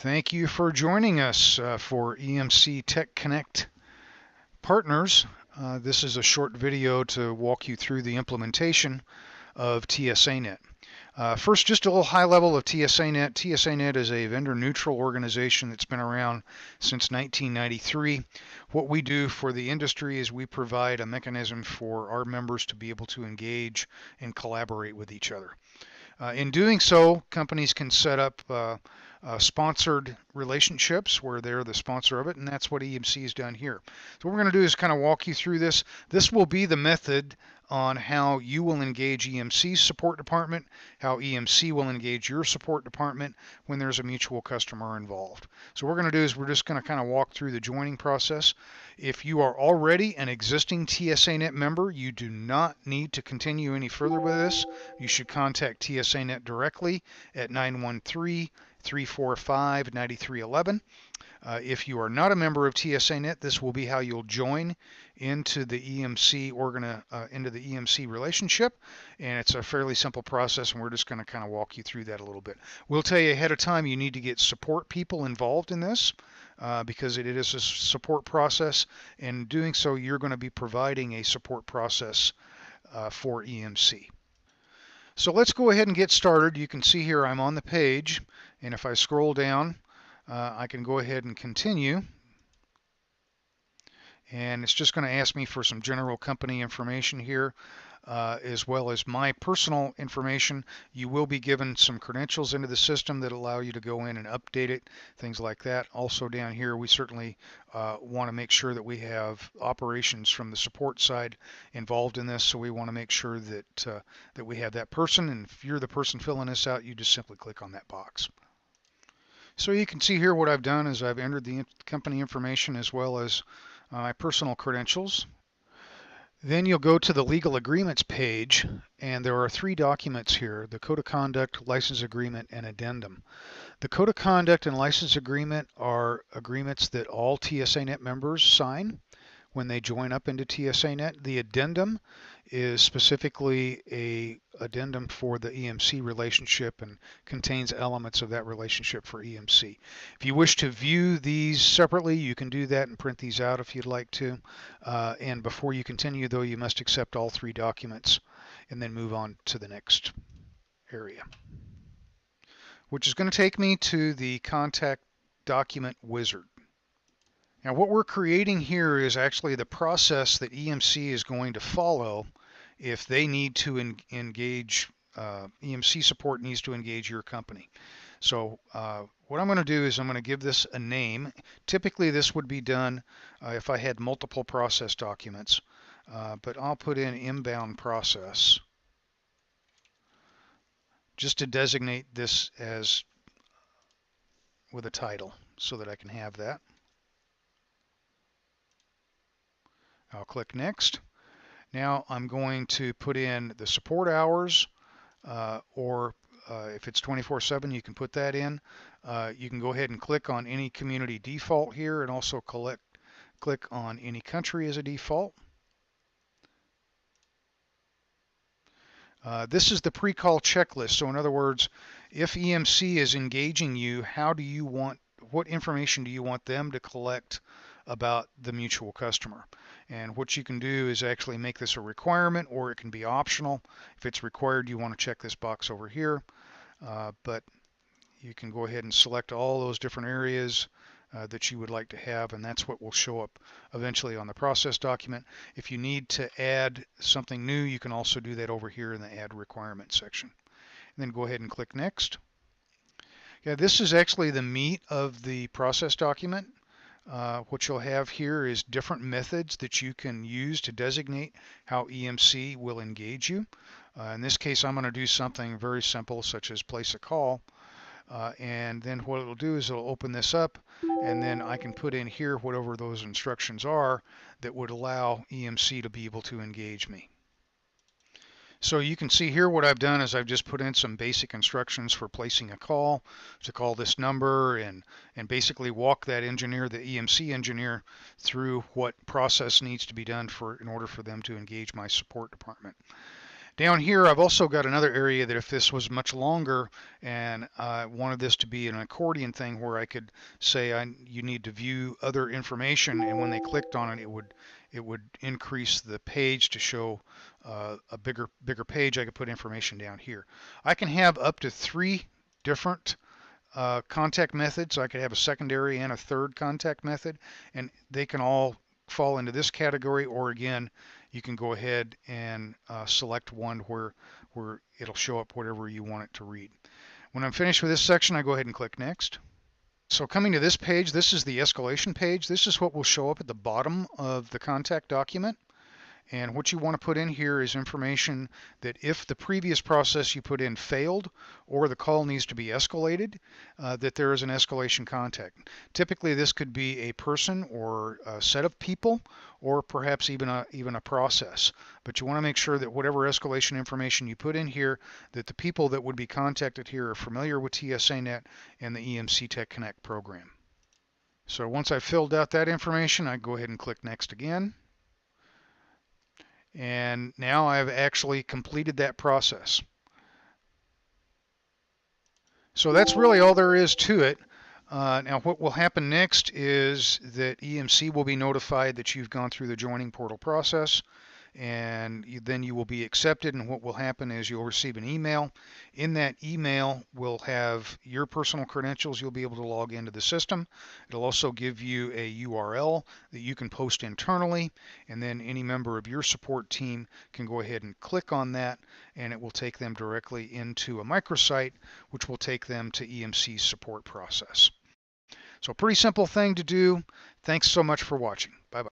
Thank you for joining us for EMC TechConnect Partners. This is a short video to walk you through the implementation of TSANet. First, just a little high level of TSANet. TSANet is a vendor-neutral organization that's been around since 1993. What we do for the industry is we provide a mechanism for our members to be able to engage and collaborate with each other. In doing so, companies can set up sponsored relationships where they're the sponsor of it, and that's what EMC has done here. So what we're going to do is kind of walk you through this. This will be the method on how you will engage EMC's support department, how EMC will engage your support department when there's a mutual customer involved. So what we're going to do is we're just going to kind of walk through the joining process. If you are already an existing TSANet member, you do not need to continue any further with this. You should contact TSANet directly at 913-345-9311. If you are not a member of TSANet, this will be how you'll join into the EMC relationship, and it's a fairly simple process, and we're just going to kind of walk you through that a little bit. We'll tell you ahead of time you need to get support people involved in this because it is a support process, and doing so you're going to be providing a support process for EMC. So let's go ahead and get started. You can see here I'm on the page, and if I scroll down, I can go ahead and continue. And it's just going to ask me for some general company information here, as well as my personal information. You will be given some credentials into the system that allow you to go in and update it, things like that. Also down here, we certainly want to make sure that we have operations from the support side involved in this, so we want to make sure that that we have that person, and if you're the person filling this out, you just simply click on that box. So you can see here what I've done is I've entered the company information as well as my personal credentials. Then you'll go to the legal agreements page, and there are three documents here: the code of conduct, license agreement, and addendum. The code of conduct and license agreement are agreements that all TSANet members sign when they join up into TSANet. The addendum is specifically a addendum for the EMC relationship and contains elements of that relationship for EMC. If you wish to view these separately, you can do that and print these out if you'd like to. And before you continue, though, you must accept all three documents and then move on to the next area, which is going to take me to the contact document wizard. Now what we're creating here is actually the process that EMC is going to follow if they need to engage, EMC support needs to engage your company. So what I'm going to do is I'm going to give this a name. Typically this would be done if I had multiple process documents, but I'll put in inbound process just to designate this as with a title so that I can have that. I'll click next. Now I'm going to put in the support hours, or if it's 24/7, you can put that in. You can go ahead and click on any community default here, and also click on any country as a default. This is the pre-call checklist. So in other words, if EMC is engaging you, what information do you want them to collect about the mutual customer? And what you can do is actually make this a requirement, or it can be optional. If it's required, you want to check this box over here, but you can go ahead and select all those different areas that you would like to have, and that's what will show up eventually on the process document. If you need to add something new, you can also do that over here in the add requirement section. And then go ahead and click next. Yeah, this is actually the meat of the process document. What you'll have here is different methods that you can use to designate how EMC will engage you. In this case, I'm going to do something very simple, such as place a call. And then what it'll do is it'll open this up, and then I can put in here whatever those instructions are that would allow EMC to be able to engage me. So you can see here what I've done is I've just put in some basic instructions for placing a call, to call this number, and basically walk that engineer, the EMC engineer, through what process needs to be done in order for them to engage my support department. Down here, I've also got another area that if this was much longer and I wanted this to be an accordion thing where I could say you need to view other information, and when they clicked on it, it would increase the page to show a bigger page. I could put information down here. I can have up to 3 different contact methods. I could have a secondary and a third contact method, and they can all fall into this category, or again, you can go ahead and select one where it'll show up whatever you want it to read. When I'm finished with this section, I go ahead and click Next. So coming to this page, this is the escalation page. This is what will show up at the bottom of the contact document. And what you want to put in here is information that if the previous process you put in failed or the call needs to be escalated, that there is an escalation contact. Typically, this could be a person or a set of people, or perhaps even a process. But you want to make sure that whatever escalation information you put in here, that the people that would be contacted here are familiar with TSANet and the EMC TechConnect program. So once I've filled out that information, I go ahead and click Next again. And now I've actually completed that process. So that's really all there is to it. Now what will happen next is that EMC will be notified that you've gone through the joining portal process, and then you will be accepted, and what will happen is you'll receive an email. In that email will have your personal credentials. You'll be able to log into the system. It'll also give you a URL that you can post internally, and then any member of your support team can go ahead and click on that, and it will take them directly into a microsite, which will take them to EMC's support process. So pretty simple thing to do. Thanks so much for watching. Bye-bye.